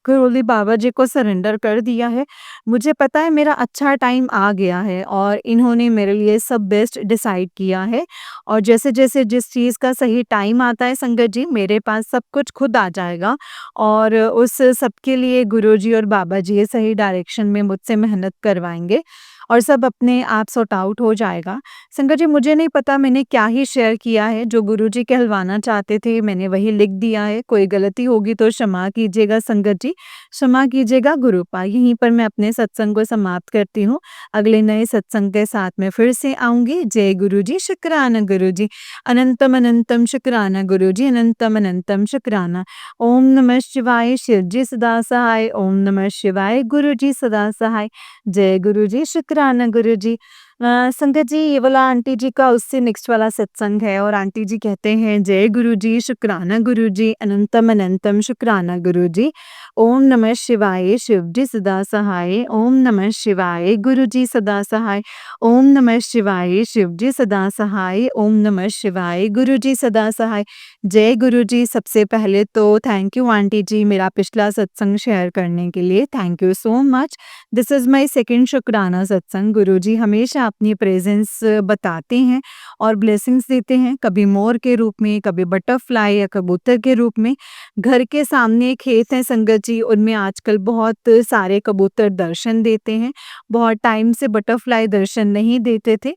करोली बाबा जी को सरेंडर कर दिया है। मुझे पता है मेरा अच्छा टाइम आ गया है और इन्होंने मेरे लिए सब बेस्ट डिसाइड किया है और जैसे-जैसे जिस चीज़ का सही टाइम आता है संगत जी, मेरे पास सब कुछ खुद आ जाएगा और उस सब के लिए गुरुजी और बाबा जी ये सही डायरेक्शन में मुझसे मेहनत करवाएँगे और सब अपने आप सॉर्ट आउट हो जाएगा। संगत जी मुझे नहीं पता मैंने क्या ही शेयर किया है, जो गुरुजी कहलवाना चाहते थे मैंने वही लिख दिया है। कोई गलती होगी तो क्षमा कीजिएगा संगत जी, क्षमा कीजिएगा गुरुपा। यहीं पर मैं अपने सत्संग को समाप्त करती हूँ। अगले नए सत्संग के साथ मैं फिर से आऊँगी। जय गुरुजी, शुक्राना गुरुजी। अनंतम अनंतम शुक्राना गुरुजी, अनंतम अनंतम शुक्राना। ओम नमः शिवाय, शिवजी सदा सहाय। ओम नमः शिवाय, गुरुजी सदा सहाय। जय गुरुजी, शुक्राना गुरुजी। संगत जी ये वाला आंटी जी का उससे नेक्स्ट वाला सत्संग है और आंटी जी कहते हैं जय गुरुजी, शुक्राना गुरुजी, अनंतम अनंतम शुक्राना गुरुजी। ओम नमः शिवाय, शिवजी सदा सहाय। ओम नमः शिवाय, गुरुजी सदा सहाय। ओम नमः शिवाय, शिवजी सदा सहाय। ओम नमः शिवाय, गुरुजी सदा सहाय। जय गुरुजी। सबसे पहले तो थैंक यू आंटी जी मेरा पिछला सत्संग शेयर करने के लिए। Thank you so much. This is my second शुक्राना सत्संग। गुरुजी हमेशा अपनी प्रेज़ेंस बताते हैं और ब्लेसिंग्स देते हैं, कभी मोर के रूप में, कभी बटरफ्लाई या कबूतर के रूप में। घर के सामने खेत है संगत जी, उनमें आजकल बहुत सारे कबूतर दर्शन देते हैं। बहुत टाइम से बटरफ्लाई दर्शन नहीं देते थे।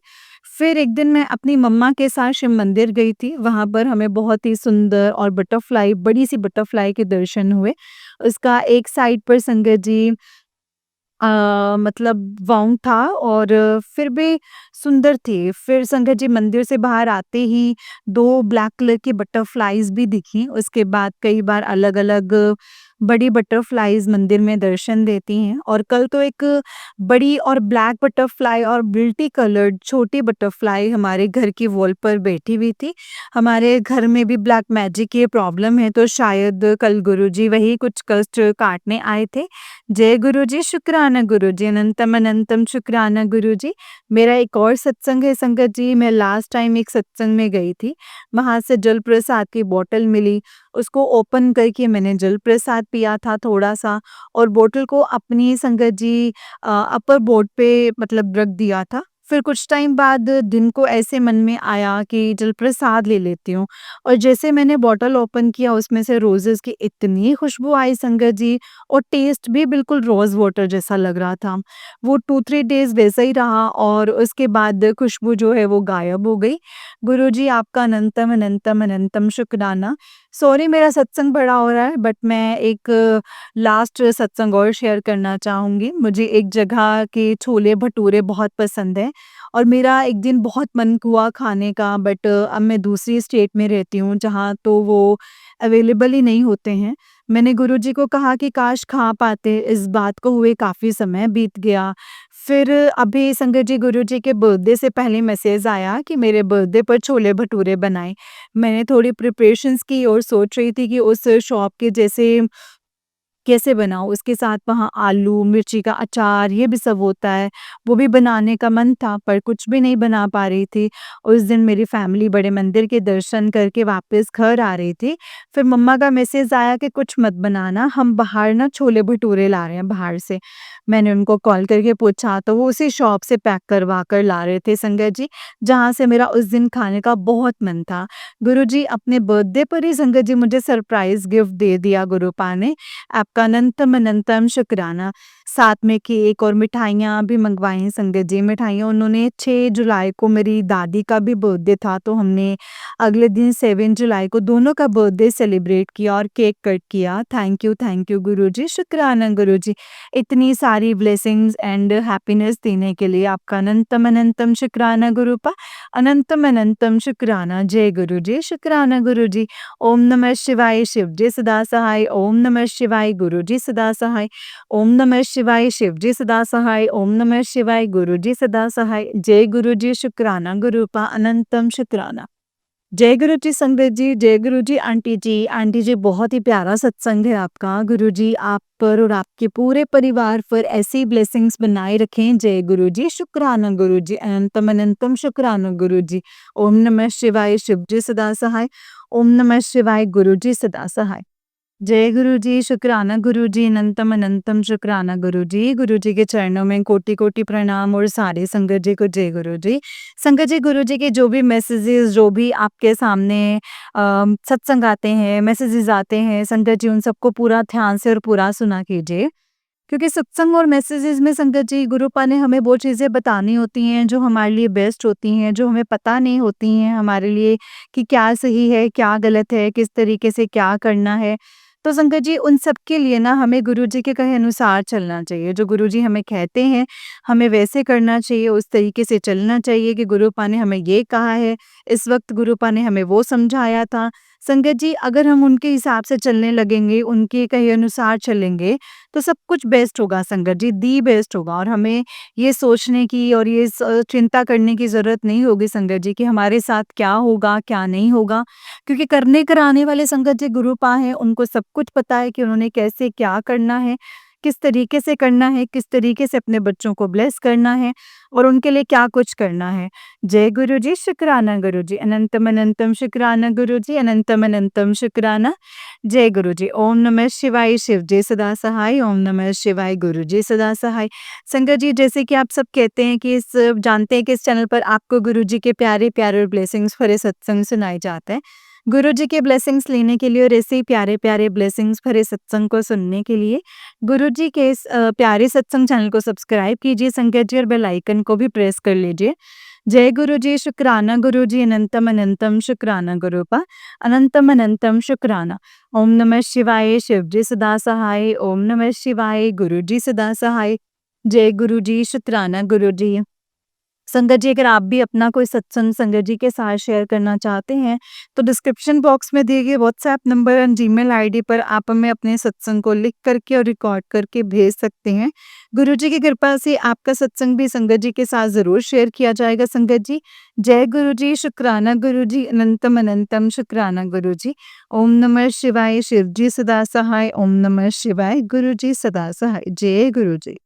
फिर एक दिन मैं अपनी मम्मा के साथ शिव मंदिर गई थी, वहाँ पर हमें बहुत ही सुंदर और बड़ी-सी बटरफ्लाई के दर्शन हुए। उसका एक साइड पर संगत जी मतलब वाउंड था और फिर भी सुंदर थी। फिर संगत जी मंदिर से बाहर आते ही 2 ब्लैक कलर की बटरफ्लाइज़ भी दिखीं। उसके बाद कई बार अलग-अलग बड़ी बटरफ्लाइज़ मंदिर में दर्शन देती हैं और कल तो एक बड़ी और ब्लैक बटरफ्लाई और मल्टी कलर्ड छोटी बटरफ्लाई हमारे घर की वॉल पर बैठी हुई थी। हमारे घर में भी ब्लैक मैजिक की प्रॉब्लम है, तो शायद कल गुरुजी वही कुछ कष्ट काटने आए थे। जय गुरुजी, शुक्राना गुरुजी, अनंतम अनंतम शुक्राना गुरुजी। मेरा एक और सत्संग है संगत जी, मैं लास्ट टाइम एक सत्संग में गई थी, वहाँ से जल प्रसाद की बॉटल मिली, उसको ओपन करके मैंने जल प्रसाद पिया था थोड़ा-सा और बॉटल को अपनी संगत जी अपर बोर्ड पे मतलब रख दिया था। फिर कुछ टाइम बाद दिन को ऐसे मन में आया कि जल प्रसाद ले लेती हूँ और जैसे मैंने बॉटल ओपन किया उसमें से रोज़ेज़ की इतनी खुशबू आई संगत जी और टेस्ट भी बिल्कुल रोज़ वाटर जैसा लग रहा था। वो 2-3 डेज़ वैसा ही रहा और उसके बाद खुशबू जो है वो गायब हो गई। गुरुजी आपका अनंतम, अनंतम, अनंतम शुक्राना। सॉरी मेरा सत्संग बड़ा हो रहा है बट मैं एक लास्ट सत्संग और शेयर करना चाहूँगी। मुझे एक जगह के छोले-भटूरे बहुत पसंद है और मेरा एक दिन बहुत मन हुआ खाने का बट अब मैं दूसरी स्टेट में रहती हूँ जहाँ तो वो अवेलेबल ही नहीं होते हैं। मैंने गुरुजी को कहा कि काश खा पाते, इस बात को हुए काफ़ी समय बीत गया। फिर अभी संगत जी गुरुजी के बर्थडे से पहले मैसेज आया कि मेरे बर्थडे पर छोले-भटूरे बनाएँ। मैंने थोड़ी प्रिपरेशंस की और सोच रही थी कि उस शॉप के जैसे कैसे बनाऊँ? उसके साथ वहाँ आलू, मिर्ची का अचार ये भी सब होता है, वो भी बनाने का मन था पर कुछ भी नहीं बना पा रही थी। उस दिन मेरी फैमिली बड़े मंदिर के दर्शन करके वापस घर आ रही थी। फिर मम्मा का मैसेज आया कि कुछ मत बनाना, हम बाहर ना छोले-भटूरे ला रहे हैं बाहर से। मैंने उनको कॉल करके पूछा तो वो उसी शॉप से पैक करवा कर ला रहे थे संगत जी, जहाँ से मेरा उस दिन खाने का बहुत मन था। गुरुजी अपने बर्थडे पर ही संगत जी मुझे सरप्राइज़ गिफ्ट दे दिया गुरुपा ने। आपका अनंतम अनंतम शुक्राना। साथ में केक और मिठाइयाँ भी मँगवाई संगत जी। मिठाइयाँ उन्होंने 6 जुलाई को मेरी दादी का भी बर्थडे था तो हमने अगले दिन 7 जुलाई को दोनों का बर्थडे सेलिब्रेट किया और केक कट किया। थैंक यू गुरुजी, शुक्राना गुरुजी। इतनी सारी ब्लेसिंग्स एंड हैप्पीनेस देने के लिए आपका अनंतम अनंतम शुक्राना गुरुपा। अनंतम अनंतम शुक्राना। जय गुरुजी, शुक्राना गुरुजी। ओम नमः शिवाय शिवजी सदा सहाय। ओम नमः शिवाय गुरुजी सदा सहाय। ओम नमः शिवाय शिवजी सदा सहाय। ओम नमः शिवाय गुरुजी सदा सहाय। जय गुरुजी, शुक्राना गुरुपा। अनंतम शुक्राना। जय गुरु जी संगत जी, जय गुरु जी आंटी जी। आंटी जी बहुत ही प्यारा सत्संग है आपका। गुरु जी आप पर और आपके पूरे परिवार पर ऐसी ब्लेसिंग्स बनाए रखें। जय गुरु जी, शुक्राना गुरु जी, अनंतम अनंतम शुक्राना गुरु जी। ओम नमः शिवाय शिव जी सदा सहाय। ओम नमः शिवाय गुरु जी सदा सहाय। जय गुरु जी, शुक्राना गुरु जी, अनंतम अनंतम शुक्राना गुरु जी। गुरु जी के चरणों में कोटि-कोटि प्रणाम और सारे संगत जी को जय गुरु जी। संगत जी, गुरु जी के जो भी मैसेजेस जो भी आपके सामने सत्संग आते हैं, मैसेजेस आते हैं, संगत जी उन सबको पूरा ध्यान से और पूरा सुना कीजिए। क्योंकि सत्संग और मैसेजेस में संगत जी गुरुपा ने हमें वो चीज़ें बतानी होती हैं जो हमारे लिए बेस्ट होती हैं, जो हमें पता नहीं होती हैं हमारे लिए कि क्या सही है, क्या गलत है, किस तरीके से क्या करना है। तो संगत जी उन सब के लिए ना हमें गुरुजी के कहे अनुसार चलना चाहिए। जो गुरुजी हमें कहते हैं, हमें वैसे करना चाहिए, उस तरीके से चलना चाहिए कि गुरुपा ने हमें ये कहा है, इस वक़्त गुरुपा ने हमें वो समझाया था। संगत जी अगर हम उनके हिसाब से चलने लगेंगे, उनके कहे अनुसार चलेंगे, तो सब कुछ बेस्ट होगा संगत जी, दी बेस्ट होगा और हमें ये सोचने की और ये चिंता करने की ज़रूरत नहीं होगी संगत जी कि हमारे साथ क्या होगा, क्या नहीं होगा। क्योंकि करने कराने वाले संगत जी गुरुपा हैं, उनको सब कुछ पता है कि उन्होंने कैसे क्या करना है, किस तरीके से करना है, किस तरीके से अपने बच्चों को ब्लेस करना है और उनके लिए क्या कुछ करना है। जय गुरु जी, शुक्राना गुरु जी, अनंतम अनंतम शुक्राना गुरु जी, अनंतम अनंतम शुक्राना। जय गुरु जी। ओम नमः शिवाय शिव जी सदा सहाय। ओम नमः शिवाय गुरु जी सदा सहाय। संगत जी जैसे कि आप सब कहते हैं कि इस जानते हैं कि इस चैनल पर आपको गुरु जी के प्यारे-प्यारे और ब्लेसिंग्स भरे सत्संग सुनाए जाते हैं। गुरु जी के ब्लेसिंग्स लेने के लिए और ऐसे ही प्यारे-प्यारे ब्लेसिंग्स भरे सत्संग को सुनने के लिए गुरु जी के इस प्यारे सत्संग चैनल को सब्सक्राइब कीजिए संगत जी और बेल आइकन को भी प्रेस कर लीजिए। जय गुरु जी, शुक्राना गुरु जी, अनंतम अनंतम शुक्राना गुरुपा, अनंतम अनंतम शुक्राना। ओम नमः शिवाय शिव जी सदा सहाय। ओम नमः शिवाय गुरु जी सदा सहाय। जय गुरु जी, शुकराना गुरु जी। संगत जी, अगर आप भी अपना कोई सत्संग संगत जी के साथ शेयर करना चाहते हैं, तो डिस्क्रिप्शन बॉक्स में दिए गए WhatsApp number and Gmail ID पर आप हमें अपने सत्संग को लिख करके और रिकॉर्ड करके भेज सकते हैं। गुरु जी की कृपा से आपका सत्संग भी संगत जी के साथ ज़रूर शेयर किया जाएगा संगत जी। जय गुरु जी, शुकराना गुरु जी, अनंतम अनंतम शुकराना गुरु जी। ओम नमः शिवाय, शिव जी सदा सहाय, ओम नमः शिवाय, गुरु जी सदा सहाय। जय गुरु जी।